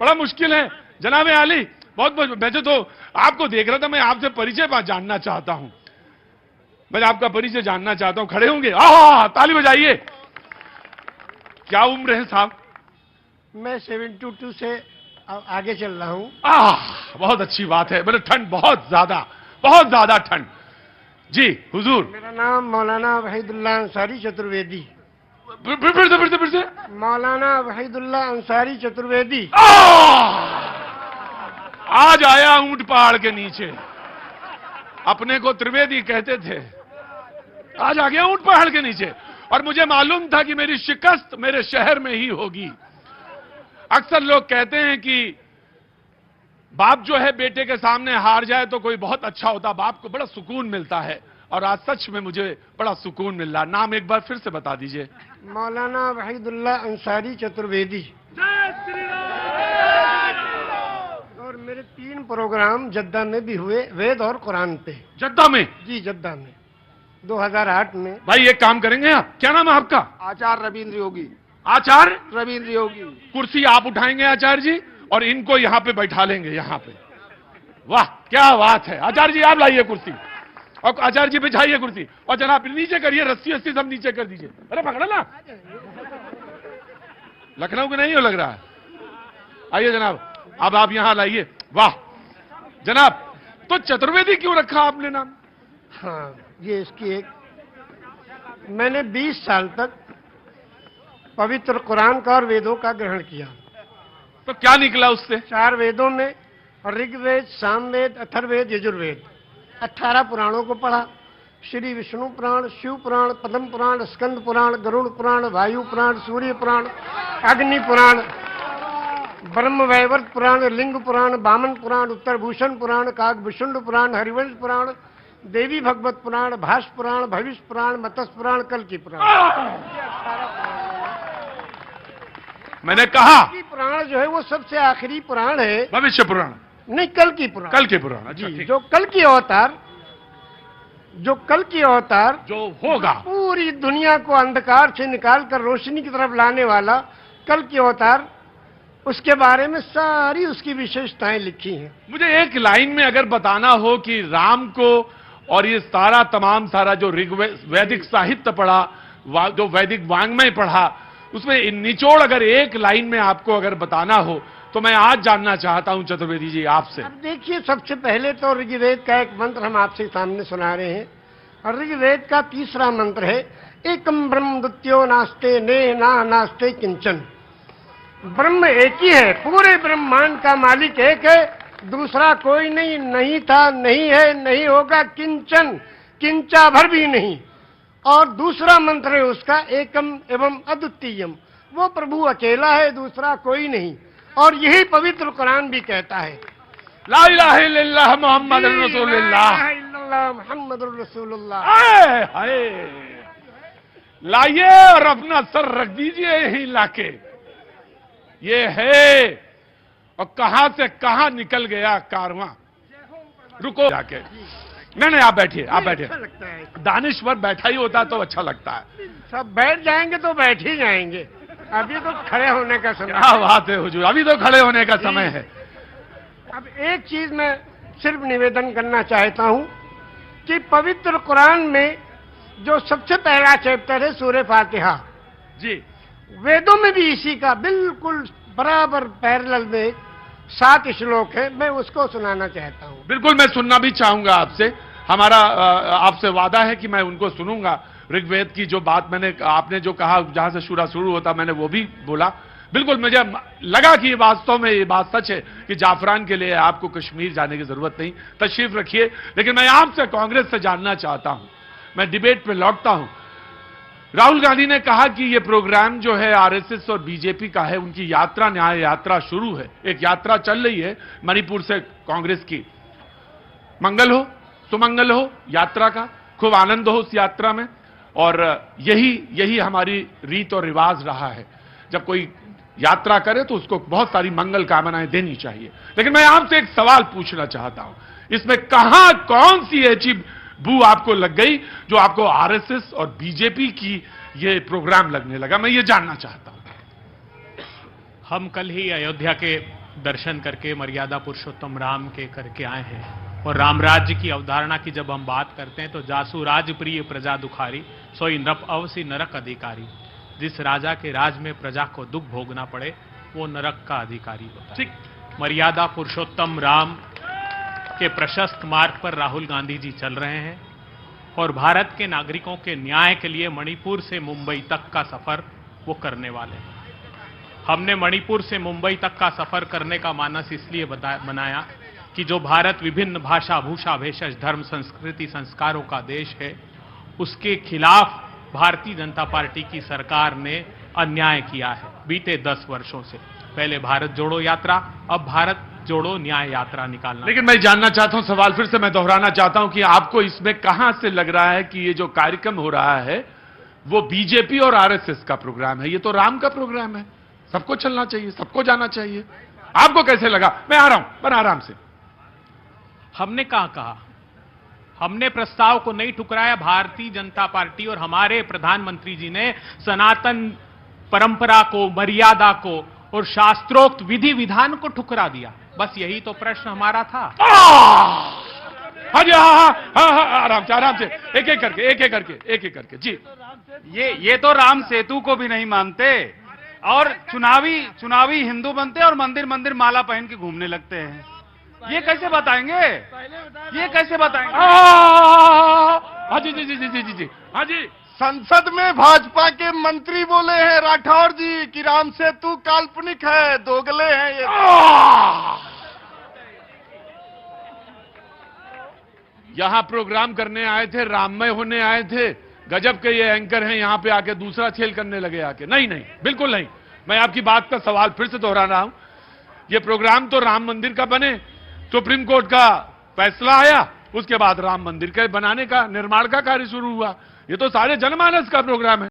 बड़ा मुश्किल है। जनाब आली, बहुत वैसे तो आपको देख रहा था, मैं आपसे परिचय जानना चाहता हूं, मैं आपका परिचय जानना चाहता हूं। खड़े होंगे? ताली बजाइए। क्या उम्र है साहब? मैं 72 से आगे चल रहा हूं। बहुत अच्छी बात है। मतलब ठंड बहुत ज्यादा ठंड। जी हुजूर। मेरा नाम मौलाना वहीदुल्लाह अंसारी चतुर्वेदी। फिर से मौलाना वहीदुल्लाह अंसारी चतुर्वेदी। आज आया ऊंट पहाड़ के नीचे। अपने को त्रिवेदी कहते थे, आज आ गया ऊंट पहाड़ के नीचे। और मुझे मालूम था कि मेरी शिकस्त मेरे शहर में ही होगी। अक्सर लोग कहते हैं कि बाप जो है बेटे के सामने हार जाए तो कोई बहुत अच्छा होता, बाप को बड़ा सुकून मिलता है। और आज सच में मुझे बड़ा सुकून मिल रहा। नाम एक बार फिर से बता दीजिए। मौलाना वहीदुल्लाह अंसारी चतुर्वेदी। और मेरे 3 प्रोग्राम जद्दा में भी हुए, वेद और कुरान पे। जद्दा में? जी जद्दा में 2008 में। भाई एक काम करेंगे आप, क्या नाम है आपका? आचार्य रविंद्र योगी। आचार्य रविंद्र योगी। कुर्सी आप उठाएंगे आचार्य जी, और इनको यहां पे बैठा लेंगे, यहां पे। वाह क्या बात है। आचार्य जी आप लाइए कुर्सी, और आचार्य जी बिछाइए कुर्सी, और जनाब नीचे करिए, रस्सी सब नीचे कर दीजिए। अरे पकड़ा ना, लखनऊ के नहीं हो लग रहा है। आइए जनाब, अब आप यहां लाइए। वाह जनाब, तो चतुर्वेदी क्यों रखा आपने नाम? हाँ, ये इसकी एक, मैंने 20 साल तक पवित्र कुरान का और वेदों का ग्रहण किया। तो क्या निकला उससे? 4 वेदों में ऋग्वेद, सामवेद, अथर्ववेद, यजुर्वेद, 18 पुराणों को पढ़ा। श्री विष्णु पुराण, शिव पुराण, पद्म पुराण, स्कंद पुराण, गरुड़ पुराण, वायु पुराण, सूर्य पुराण, अग्नि पुराण, ब्रह्म वैवर्त पुराण, लिंग पुराण, वामन पुराण, उत्तरभूषण पुराण, काकभूषुंड पुराण, हरिवंश पुराण, देवी भगवत पुराण, भाष पुराण, भविष्य पुराण, मत्स्य पुराण, कल की पुराण। मैंने कहा की पुराण जो है वो सबसे आखिरी पुराण है। भविष्य पुराण नहीं, कल की पुराण। कल के पुराण। अच्छा, जी, जो कल की अवतार जो होगा, पूरी दुनिया को अंधकार से निकालकर रोशनी की तरफ लाने वाला कल की अवतार, उसके बारे में सारी उसकी विशेषताएं लिखी हैं। मुझे एक लाइन में अगर बताना हो कि राम को और ये सारा जो वैदिक साहित्य पढ़ा, जो वैदिक वांग्मय पढ़ा, उसमें निचोड़ अगर एक लाइन में आपको अगर बताना हो तो मैं आज जानना चाहता हूं चतुर्वेदी जी आपसे। अब देखिए, सबसे पहले तो ऋग्वेद का एक मंत्र हम आपसे सामने सुना रहे हैं। और ऋग्वेद का 3रा मंत्र है, एकम ब्रह्म द्वितीयो नास्ते नेह ना नास्ते किंचन। ब्रह्म एक ही है, पूरे ब्रह्मांड का मालिक एक है, दूसरा कोई नहीं, नहीं था, नहीं है, नहीं होगा, किंचन, किंचा भर भी नहीं। और दूसरा मंत्र है उसका, एकम एवं अद्वितीयम, वो प्रभु अकेला है, दूसरा कोई नहीं। और यही पवित्र कुरान भी कहता है, ला इलाहा इल्लल्लाह मुहम्मद रसूलुल्लाह। मुहम्मद रसूलुल्लाह। हाय, लाइए और अपना सर रख दीजिए यहीं लाके। ये है, और कहां से कहां निकल गया कारवां। रुको जाके, नहीं आप बैठिए, आप बैठिए। अच्छा लगता है, दानिश्वर बैठा ही होता तो अच्छा लगता है। सब बैठ जाएंगे तो बैठ ही जाएंगे, अभी तो खड़े होने का समय। क्या बात है हुजूर, अभी तो खड़े होने का समय है। अब एक चीज मैं सिर्फ निवेदन करना चाहता हूं कि पवित्र कुरान में जो सबसे पहला चैप्टर है सूरह फातिहा जी, वेदों में भी इसी का बिल्कुल बराबर पैरेलल में 7 श्लोक है, मैं उसको सुनाना चाहता हूं। बिल्कुल, मैं सुनना भी चाहूंगा आपसे। हमारा आपसे वादा है कि मैं उनको सुनूंगा। ऋग्वेद की जो बात आपने जो कहा, जहां से शुरा शुरू होता, मैंने वो भी बोला। बिल्कुल, मुझे लगा कि वास्तव में ये बात सच है कि जाफरान के लिए आपको कश्मीर जाने की जरूरत नहीं, तशरीफ रखिए। लेकिन मैं आपसे कांग्रेस से जानना चाहता हूं, मैं डिबेट पे लौटता हूं। राहुल गांधी ने कहा कि ये प्रोग्राम जो है आरएसएस और बीजेपी का है, उनकी यात्रा, न्याय यात्रा शुरू है। एक यात्रा चल रही है मणिपुर से कांग्रेस की। मंगल हो, सुमंगल हो यात्रा का, खूब आनंद हो उस यात्रा में। और यही हमारी रीत और रिवाज रहा है, जब कोई यात्रा करे तो उसको बहुत सारी मंगल कामनाएं देनी चाहिए। लेकिन मैं आपसे एक सवाल पूछना चाहता हूं, इसमें कहां कौन सी ऐसी बू आपको लग गई जो आपको आरएसएस और बीजेपी की ये प्रोग्राम लगने लगा? मैं ये जानना चाहता हूं। हम कल ही अयोध्या के दर्शन करके मर्यादा पुरुषोत्तम राम के करके आए हैं। और राम राज्य की अवधारणा की जब हम बात करते हैं तो जासु राज प्रिय प्रजा दुखारी, सोई नृप अवसी नरक अधिकारी। जिस राजा के राज में प्रजा को दुख भोगना पड़े वो नरक का अधिकारी होता है। मर्यादा पुरुषोत्तम राम के प्रशस्त मार्ग पर राहुल गांधी जी चल रहे हैं और भारत के नागरिकों के न्याय के लिए मणिपुर से मुंबई तक का सफर वो करने वाले हैं। हमने मणिपुर से मुंबई तक का सफर करने का मानस इसलिए बनाया कि जो भारत विभिन्न भाषा, भूषा, भेषज, धर्म, संस्कृति, संस्कारों का देश है, उसके खिलाफ भारतीय जनता पार्टी की सरकार ने अन्याय किया है बीते 10 वर्षों से। पहले भारत जोड़ो यात्रा, अब भारत जोड़ो न्याय यात्रा निकालना। लेकिन मैं जानना चाहता हूं, सवाल फिर से मैं दोहराना चाहता हूं कि आपको इसमें कहां से लग रहा है कि ये जो कार्यक्रम हो रहा है वो बीजेपी और आरएसएस का प्रोग्राम है? ये तो राम का प्रोग्राम है, सबको चलना चाहिए, सबको जाना चाहिए। आपको कैसे लगा? मैं आ रहा हूं, पर आराम से। हमने कहा हमने प्रस्ताव को नहीं ठुकराया। भारतीय जनता पार्टी और हमारे प्रधानमंत्री जी ने सनातन परंपरा को, मर्यादा को और शास्त्रोक्त विधि विधान को ठुकरा दिया। बस यही तो प्रश्न हमारा था। हाँ जी, हाँ, आराम से, एक एक करके जी। ये तो राम सेतु को भी नहीं मानते और चुनावी हिंदू बनते और मंदिर मंदिर माला पहन के घूमने लगते हैं। ये कैसे बताएंगे? हाँ जी, हाँ जी। संसद में भाजपा के मंत्री बोले हैं राठौर जी कि राम सेतु काल्पनिक है, दोगले हैं ये। यहां प्रोग्राम करने आए थे, राममय होने आए थे। गजब के ये एंकर हैं, यहां पे आके दूसरा खेल करने लगे आके। नहीं, बिल्कुल नहीं। मैं आपकी बात का सवाल फिर से दोहरा रहा हूं। ये प्रोग्राम तो राम मंदिर का बने, सुप्रीम कोर्ट का फैसला आया, उसके बाद राम मंदिर के बनाने का, निर्माण का कार्य शुरू हुआ। ये तो सारे जनमानस का प्रोग्राम है।